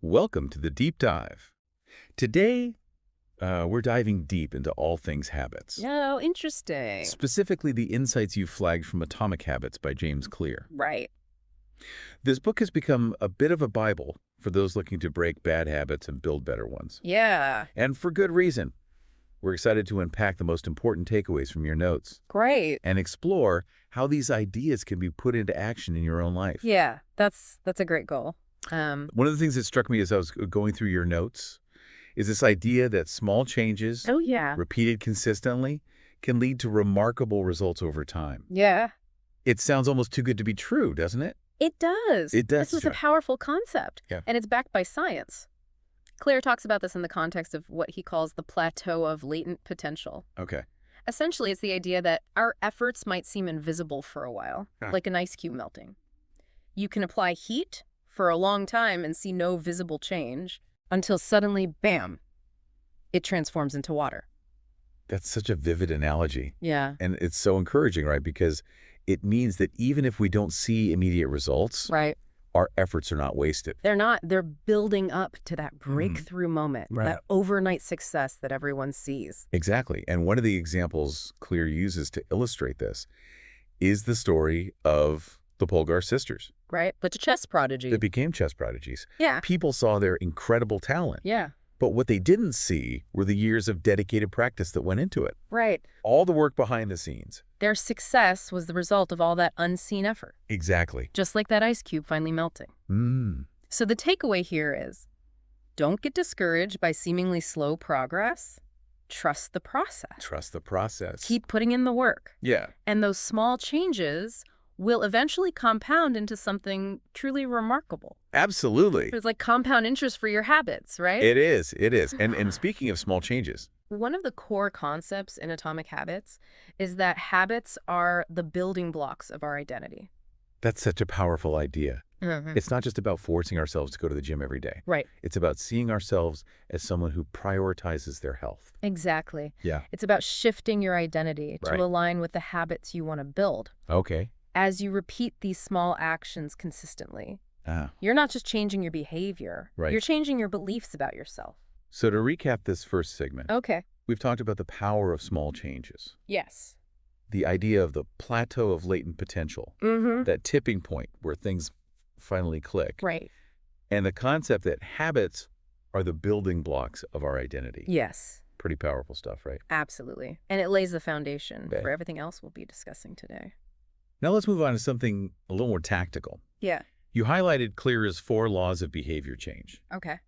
Welcome to the Deep Dive. Today, we're diving deep into all things habits, Oh, interesting. specifically the insights you flagged from Atomic Habits by James Clear. Right. This book has become a bit of a Bible for those looking to break bad habits and build better ones. Yeah. And for good reason. We're excited to unpack the most important takeaways from your notes Great. and explore how these ideas can be put into action in your own life. Yeah, that's a great goal. One of the things that struck me as I was going through your notes is this idea that small changes, Oh yeah. repeated consistently, can lead to remarkable results over time. Yeah. It sounds almost too good to be true, doesn't it? It does. It does, This was a John. powerful concept. Yeah. And it's backed by science. Claire talks about this in the context of what he calls the plateau of latent potential. Okay. Essentially, it's the idea that our efforts might seem invisible for a while, Ah. like an ice cube melting. You can apply heat for a long time and see no visible change until suddenly, bam, it transforms into water. That's such a vivid analogy. Yeah. And it's so encouraging, right? Because it means that even if we don't see immediate results, Right. our efforts are not wasted. They're not. They're building up to that breakthrough moment, Right. that overnight success that everyone sees. Exactly. And one of the examples Clear uses to illustrate this is the story of the Polgar sisters Right? But a chess prodigy. that became chess prodigies. Yeah. People saw their incredible talent, Yeah. but what they didn't see were the years of dedicated practice that went into it. Right. All the work behind the scenes. Their success was the result of all that unseen effort, Exactly. just like that ice cube finally melting. So the takeaway here is, don't get discouraged by seemingly slow progress. Trust the process. Trust the process. Keep putting in the work. Yeah. And those small changes will eventually compound into something truly remarkable. Absolutely. It's like compound interest for your habits, right? It is. It is. And speaking of small changes, One of the core concepts in Atomic Habits is that habits are the building blocks of our identity. that's such a powerful idea. It's not just about forcing ourselves to go to the gym every day. Right. It's about seeing ourselves as someone who prioritizes their health. Exactly. Yeah. It's about shifting your identity Right. to align with the habits you want to build. Okay. As you repeat these small actions consistently, Ah. you're not just changing your behavior. Right. You're changing your beliefs about yourself. So to recap this first segment, Okay. we've talked about the power of small changes, Yes. the idea of the plateau of latent potential, Mm-hmm. that tipping point where things finally click, Right. and the concept that habits are the building blocks of our identity. Yes. Pretty powerful stuff, right? Absolutely. And it lays the foundation Okay. for everything else we'll be discussing today. Now let's move on to something a little more tactical. Yeah. You highlighted Clear's 4 laws of behavior change. Okay.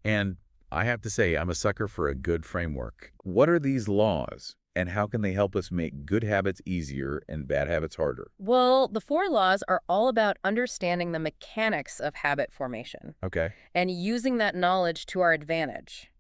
And I have to say, I'm a sucker for a good framework. What are these laws, and how can they help us make good habits easier and bad habits harder? Well, the 4 laws are all about understanding the mechanics of habit formation Okay. and using that knowledge to our advantage.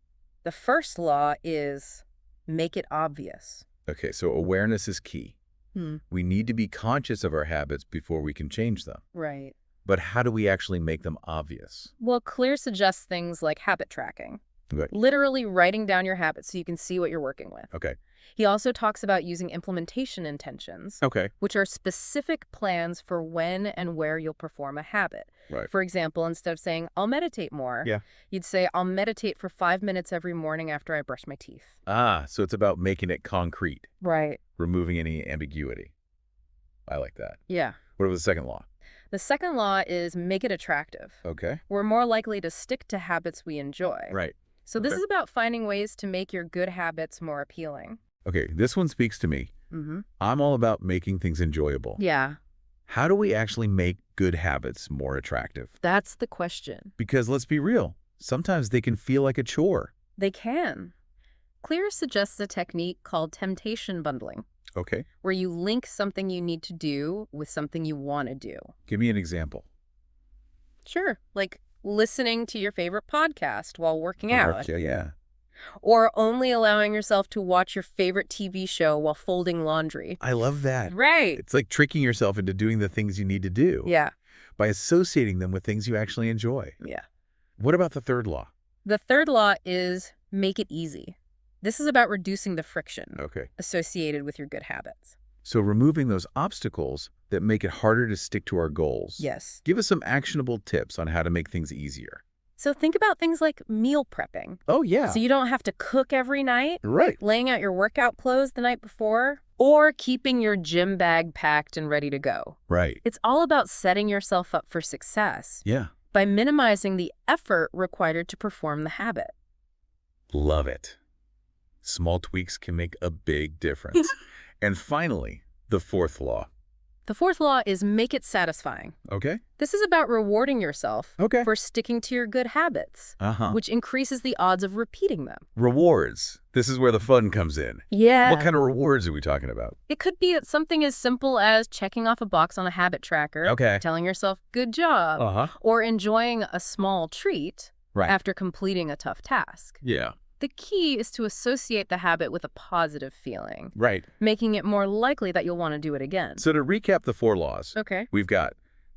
The first law is make it obvious. Okay, so awareness is key. Hmm. We need to be conscious of our habits before we can change them. Right. But how do we actually make them obvious? Well, Clear suggests things like habit tracking, Okay. literally writing down your habits so you can see what you're working with. Okay. He also talks about using implementation intentions, Okay. which are specific plans for when and where you'll perform a habit. Right. For example, instead of saying, I'll meditate more, Yeah. you'd say, I'll meditate for 5 minutes every morning after I brush my teeth. Ah, so it's about making it concrete, Right. removing any ambiguity. I like that. Yeah. What about the second law? The second law is make it attractive. Okay. We're more likely to stick to habits we enjoy. Right. So this Okay. is about finding ways to make your good habits more appealing. Okay, this one speaks to me. Mm-hmm. I'm all about making things enjoyable. Yeah, How do we actually make good habits more attractive? that's the question. Because let's be real, sometimes they can feel like a chore. They can. Clear suggests a technique called temptation bundling, Okay. where you link something you need to do with something you want to do. Give me an example. Sure, like listening to your favorite podcast while working out, Yeah. or only allowing yourself to watch your favorite TV show while folding laundry. I love that. Right. It's like tricking yourself into doing the things you need to do Yeah, by associating them with things you actually enjoy. yeah. What about the third law? The third law is make it easy. This is about reducing the friction Okay. associated with your good habits. So removing those obstacles that make it harder to stick to our goals. Yes. Give us some actionable tips on how to make things easier. So think about things like meal prepping. Oh, yeah. So you don't have to cook every night, Right. laying out your workout clothes the night before, or keeping your gym bag packed and ready to go. Right. It's all about setting yourself up for success Yeah. by minimizing the effort required to perform the habit. Love it. Small tweaks can make a big difference. And finally, the fourth law. The fourth law is make it satisfying. Okay. This is about rewarding yourself Okay. for sticking to your good habits, which increases the odds of repeating them. Rewards. This is where the fun comes in. Yeah. What kind of rewards are we talking about? It could be something as simple as checking off a box on a habit tracker, Okay. telling yourself, good job, or enjoying a small treat Right. after completing a tough task. Yeah. The key is to associate the habit with a positive feeling, Right. making it more likely that you'll want to do it again. So to recap the 4 laws, Okay. we've got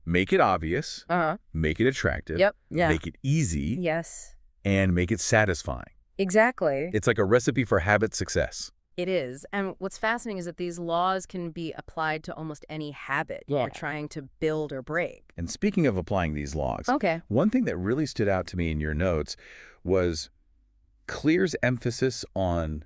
make it obvious, Uh-huh. make it attractive, Yep. Yeah. make it easy, Yes. and make it satisfying. Exactly. It's like a recipe for habit success. It is. And what's fascinating is that these laws can be applied to almost any habit you're trying to build or break. And speaking of applying these laws, Okay. one thing that really stood out to me in your notes was Clear's emphasis on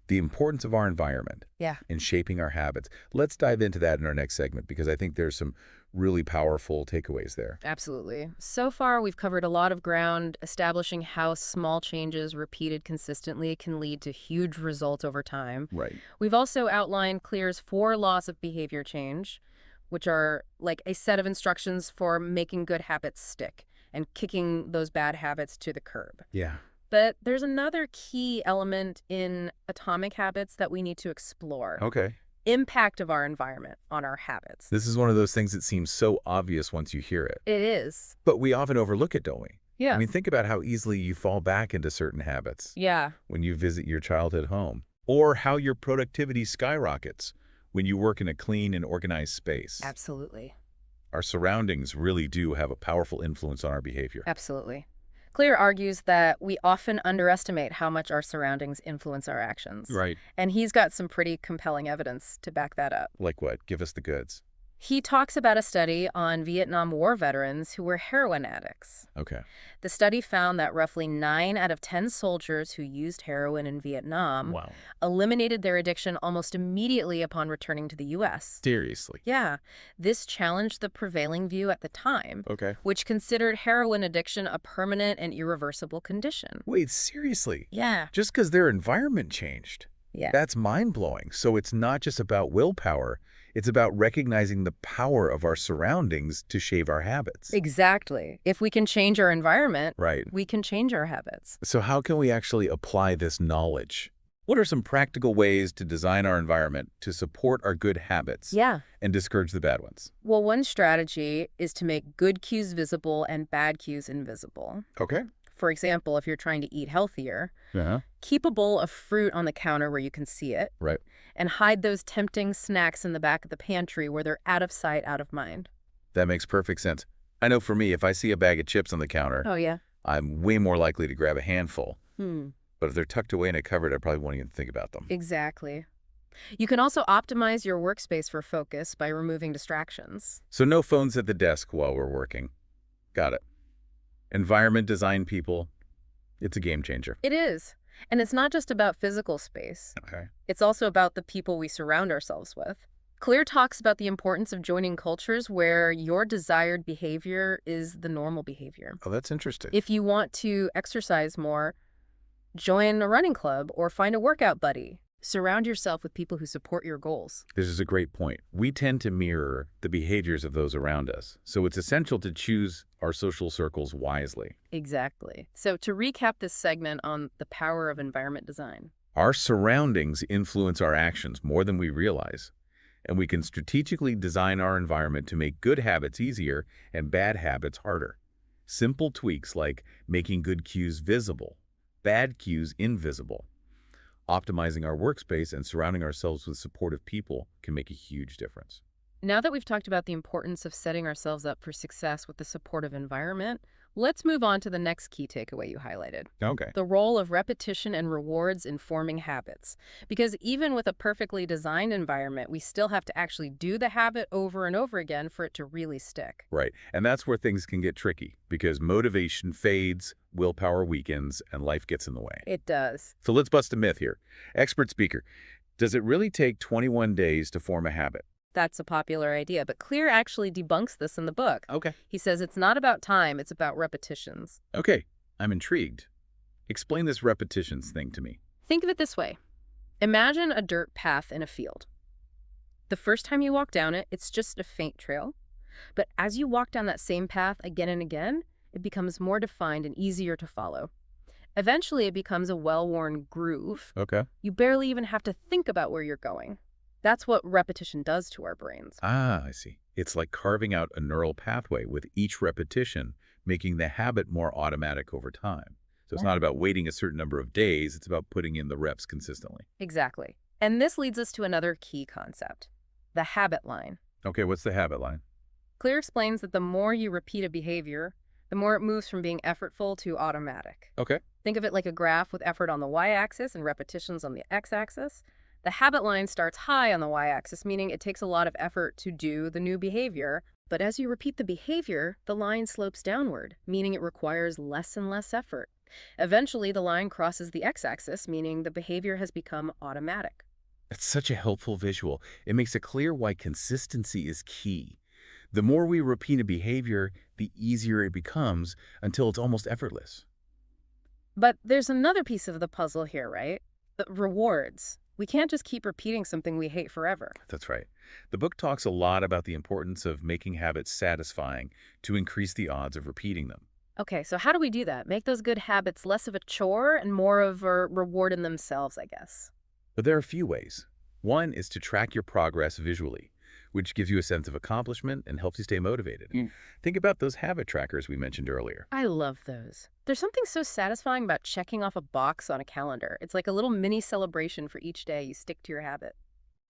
the importance of our environment Yeah. in shaping our habits. Let's dive into that in our next segment because I think there's some really powerful takeaways there. Absolutely. So far, we've covered a lot of ground, establishing how small changes repeated consistently can lead to huge results over time. Right. We've also outlined Clear's 4 laws of behavior change, which are like a set of instructions for making good habits stick and kicking those bad habits to the curb. Yeah. But there's another key element in Atomic Habits that we need to explore. Okay. Impact of our environment on our habits. This is one of those things that seems so obvious once you hear it. It is. But we often overlook it, don't we? Yeah. I mean, think about how easily you fall back into certain habits Yeah. when you visit your childhood home, or how your productivity skyrockets when you work in a clean and organized space. Absolutely. Our surroundings really do have a powerful influence on our behavior. Absolutely. Clear argues that we often underestimate how much our surroundings influence our actions. Right. And he's got some pretty compelling evidence to back that up. Like what? Give us the goods. He talks about a study on Vietnam War veterans who were heroin addicts. Okay. The study found that roughly 9 out of 10 soldiers who used heroin in Vietnam Wow. eliminated their addiction almost immediately upon returning to the U.S. Seriously. Yeah, this challenged the prevailing view at the time, Okay. which considered heroin addiction a permanent and irreversible condition. Wait, seriously? Yeah. Just because their environment changed? Yeah. That's mind-blowing. So it's not just about willpower. It's about recognizing the power of our surroundings to shape our habits. Exactly. If we can change our environment, Right. we can change our habits. So how can we actually apply this knowledge? What are some practical ways to design our environment to support our good habits Yeah. and discourage the bad ones? Well, one strategy is to make good cues visible and bad cues invisible. Okay. For example, if you're trying to eat healthier, Uh-huh. keep a bowl of fruit on the counter where you can see it, Right. and hide those tempting snacks in the back of the pantry where they're out of sight, out of mind. That makes perfect sense. I know for me, if I see a bag of chips on the counter, Oh, yeah? I'm way more likely to grab a handful. Hmm. But if they're tucked away in a cupboard, I probably won't even think about them. Exactly. You can also optimize your workspace for focus by removing distractions. So no phones at the desk while we're working. Got it. Environment design people, it's a game changer. It is. And it's not just about physical space. Okay. It's also about the people we surround ourselves with. Clear talks about the importance of joining cultures where your desired behavior is the normal behavior. Oh, that's interesting. If you want to exercise more, join a running club or find a workout buddy. Surround yourself with people who support your goals. This is a great point. We tend to mirror the behaviors of those around us, so it's essential to choose our social circles wisely. Exactly. So to recap this segment on the power of environment design. Our surroundings influence our actions more than we realize, and we can strategically design our environment to make good habits easier and bad habits harder. Simple tweaks like making good cues visible, bad cues invisible, optimizing our workspace, and surrounding ourselves with supportive people can make a huge difference. Now that we've talked about the importance of setting ourselves up for success with a supportive environment, Let's move on to the next key takeaway you highlighted. Okay. The role of repetition and rewards in forming habits. Because even with a perfectly designed environment, we still have to actually do the habit over and over again for it to really stick. Right. And that's where things can get tricky because motivation fades, willpower weakens, and life gets in the way. It does. So let's bust a myth here. Expert speaker, does it really take 21 days to form a habit? That's a popular idea, but Clear actually debunks this in the book. Okay. He says it's not about time, it's about repetitions. Okay, I'm intrigued. Explain this repetitions thing to me. Think of it this way. Imagine a dirt path in a field. The first time you walk down it, it's just a faint trail. But as you walk down that same path again and again, it becomes more defined and easier to follow. Eventually, it becomes a well-worn groove. Okay. You barely even have to think about where you're going. That's what repetition does to our brains. Ah, I see. It's like carving out a neural pathway with each repetition, making the habit more automatic over time. So it's not about waiting a certain number of days, it's about putting in the reps consistently. Exactly. And this leads us to another key concept, the habit line. Okay, what's the habit line? Clear explains that the more you repeat a behavior, the more it moves from being effortful to automatic. Okay. Think of it like a graph with effort on the y-axis and repetitions on the x-axis. The habit line starts high on the y-axis, meaning it takes a lot of effort to do the new behavior. But as you repeat the behavior, the line slopes downward, meaning it requires less and less effort. Eventually, the line crosses the x-axis, meaning the behavior has become automatic. That's such a helpful visual. It makes it clear why consistency is key. The more we repeat a behavior, the easier it becomes until it's almost effortless. But there's another piece of the puzzle here, right? The rewards. We can't just keep repeating something we hate forever. That's right. The book talks a lot about the importance of making habits satisfying to increase the odds of repeating them. Okay, so how do we do that? Make those good habits less of a chore and more of a reward in themselves, I guess. But there are a few ways. One is to track your progress visually, which gives you a sense of accomplishment and helps you stay motivated. Think about those habit trackers we mentioned earlier. I love those. There's something so satisfying about checking off a box on a calendar. It's like a little mini celebration for each day you stick to your habit.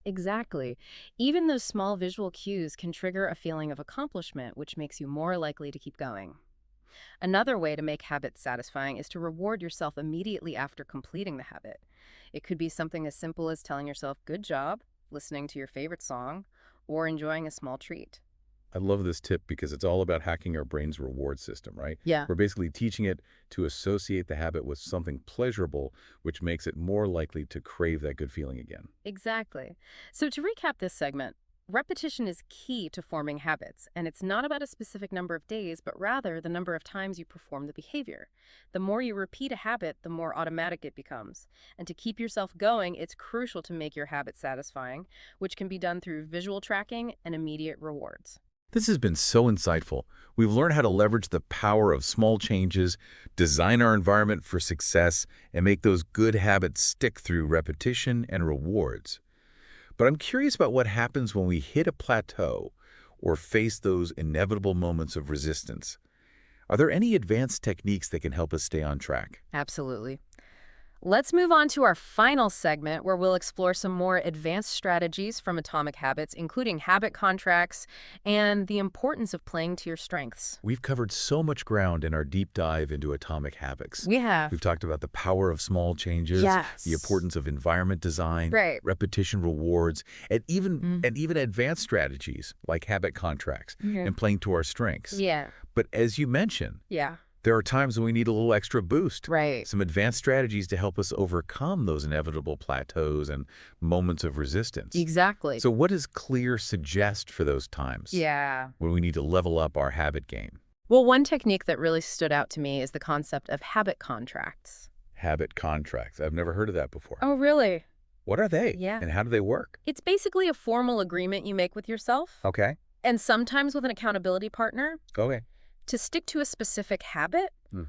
Exactly. Even those small visual cues can trigger a feeling of accomplishment, which makes you more likely to keep going. Another way to make habits satisfying is to reward yourself immediately after completing the habit. It could be something as simple as telling yourself, good job, listening to your favorite song, or enjoying a small treat. I love this tip because it's all about hacking our brain's reward system, right? Yeah. We're basically teaching it to associate the habit with something pleasurable, which makes it more likely to crave that good feeling again. Exactly. So to recap this segment, repetition is key to forming habits, and it's not about a specific number of days, but rather the number of times you perform the behavior. The more you repeat a habit, the more automatic it becomes. And to keep yourself going, it's crucial to make your habit satisfying, which can be done through visual tracking and immediate rewards. This has been so insightful. We've learned how to leverage the power of small changes, design our environment for success, and make those good habits stick through repetition and rewards. But I'm curious about what happens when we hit a plateau or face those inevitable moments of resistance. Are there any advanced techniques that can help us stay on track? Absolutely. Let's move on to our final segment where we'll explore some more advanced strategies from Atomic Habits, including habit contracts and the importance of playing to your strengths. We've covered so much ground in our deep dive into Atomic Habits. We have. We've talked about the power of small changes, Yes. the importance of environment design, Right. repetition rewards, and even advanced strategies like habit contracts and playing to our strengths. Yeah. But as you mentioned, Yeah. there are times when we need a little extra boost. Right. Some advanced strategies to help us overcome those inevitable plateaus and moments of resistance. Exactly. So what does Clear suggest for those times Yeah. when we need to level up our habit game? Well, one technique that really stood out to me is the concept of habit contracts. Habit contracts. I've never heard of that before. Oh, really? What are they? Yeah. And how do they work? It's basically a formal agreement you make with yourself, Okay. and sometimes with an accountability partner, Okay. to stick to a specific habit. Hmm.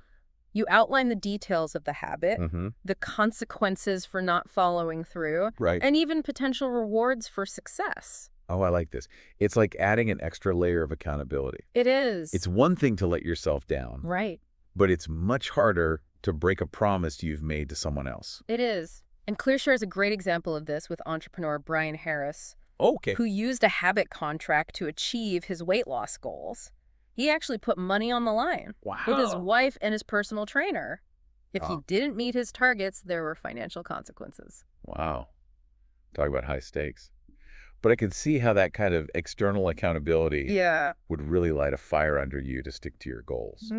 You outline the details of the habit, Mm-hmm. the consequences for not following through, Right. and even potential rewards for success. Oh, I like this. It's like adding an extra layer of accountability. It is. It's one thing to let yourself down, Right. but it's much harder to break a promise you've made to someone else. It is. And ClearShare is a great example of this with entrepreneur Brian Harris, Okay. who used a habit contract to achieve his weight loss goals. He actually put money on the line with his Wow. wife and his personal trainer. If he Oh, didn't meet his targets, there were financial consequences. wow. Talk about high stakes. But I could see how that kind of external accountability Yeah. would really light a fire under you to stick to your goals.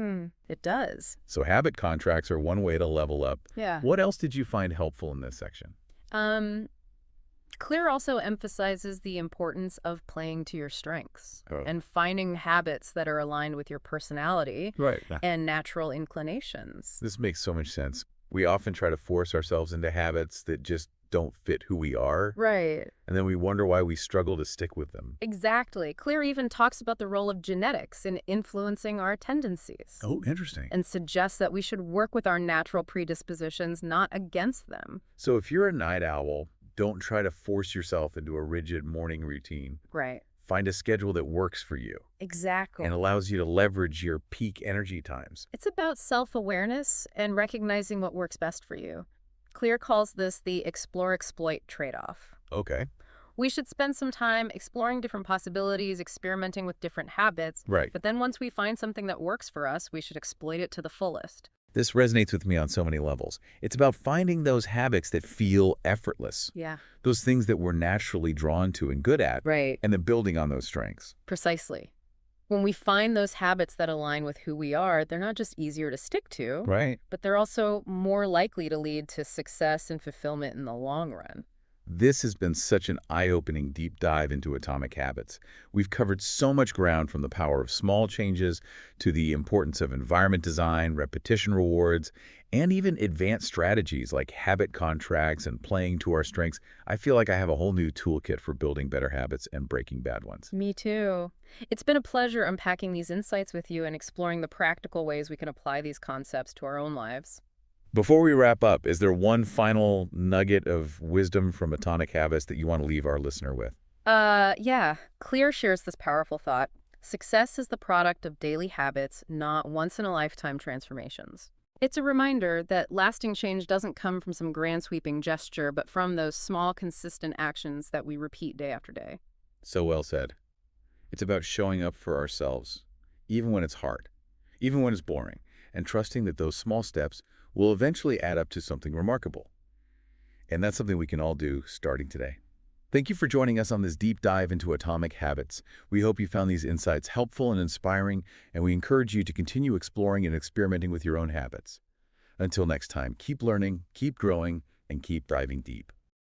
It does. So habit contracts are one way to level up. Yeah. What else did you find helpful in this section? Um, Clear also emphasizes the importance of playing to your strengths Oh. and finding habits that are aligned with your personality Right. and natural inclinations. This makes so much sense. We often try to force ourselves into habits that just don't fit who we are, Right. and then we wonder why we struggle to stick with them. Exactly. Clear even talks about the role of genetics in influencing our tendencies Oh, interesting. and suggests that we should work with our natural predispositions, not against them. So if you're a night owl, don't try to force yourself into a rigid morning routine. Right. Find a schedule that works for you Exactly. and allows you to leverage your peak energy times. It's about self-awareness and recognizing what works best for you. Clear calls this the explore-exploit trade-off. Okay. We should spend some time exploring different possibilities, experimenting with different habits, Right. but then once we find something that works for us, we should exploit it to the fullest. This resonates with me on so many levels. It's about finding those habits that feel effortless, Yeah. those things that we're naturally drawn to and good at, Right. and then building on those strengths. Precisely. When we find those habits that align with who we are, they're not just easier to stick to, Right. but they're also more likely to lead to success and fulfillment in the long run. This has been such an eye-opening deep dive into atomic habits. We've covered so much ground, from the power of small changes to the importance of environment design, repetition rewards, and even advanced strategies like habit contracts and playing to our strengths. I feel like I have a whole new toolkit for building better habits and breaking bad ones. Me too. It's been a pleasure unpacking these insights with you and exploring the practical ways we can apply these concepts to our own lives. Before we wrap up, is there one final nugget of wisdom from Atomic Habits that you want to leave our listener with? Yeah. Clear shares this powerful thought. Success is the product of daily habits, not once-in-a-lifetime transformations. It's a reminder that lasting change doesn't come from some grand sweeping gesture, but from those small, consistent actions that we repeat day after day. So well said. It's about showing up for ourselves, even when it's hard, even when it's boring, and trusting that those small steps will eventually add up to something remarkable. And that's something we can all do starting today. Thank you for joining us on this deep dive into Atomic Habits. We hope you found these insights helpful and inspiring, and we encourage you to continue exploring and experimenting with your own habits. Until next time, keep learning, keep growing, and keep diving deep.